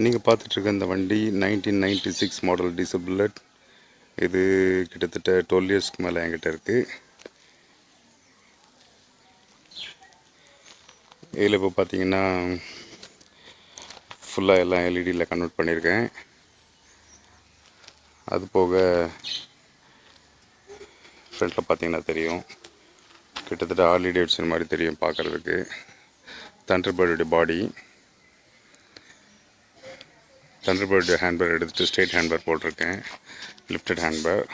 நீங்கள் பார்த்துட்ருக்க இந்த வண்டி 1996 மாடல் டீசல் புல்லட். இது கிட்டத்தட்ட 12 இயர்ஸ்க்கு மேலே என்கிட்ட இருக்குது. இதில் இப்போ பார்த்தீங்கன்னா ஃபுல்லாக எல்லாம் எல்இடியில் கன்வெர்ட் பண்ணியிருக்கேன். அது போக ஃப்ரண்ட்டில் பார்த்தீங்கன்னா தெரியும், கிட்டத்தட்ட ஹார்லி டேவிட்சன் மாதிரி தெரியும் பார்க்குறதுக்கு. தண்டர்பர்டுடைய பாடி, தண்டர்பர்டு ஹேண்ட்பேர் எடுத்துகிட்டு ஸ்ட்ரெயிட் ஹேண்ட்பேர் போட்டிருக்கேன், லிஃப்டட் ஹேண்ட்பேர்.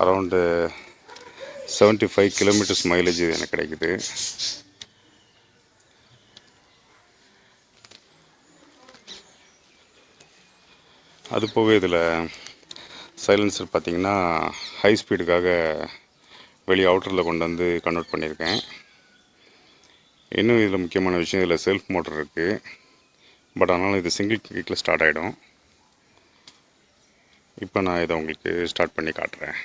அரௌண்டு 75 கிலோமீட்டர்ஸ் மைலேஜ் எனக்கு கிடைக்குது. அது போக இதில் சைலன்சர் பார்த்திங்கன்னா ஹை ஸ்பீடுக்காக வெளியே அவுட்டரில் கொண்டு வந்து கன்வெர்ட் பண்ணியிருக்கேன். இன்னும் இதில் முக்கியமான விஷயம், இதில் செல்ஃப் மோட்டர் இருக்குது. பட் ஆனாலும் இது சிங்கிள் கிக்கில் ஸ்டார்ட் ஆகிடும். இப்போ நான் இதை உங்களுக்கு ஸ்டார்ட் பண்ணி காட்டுறேன்.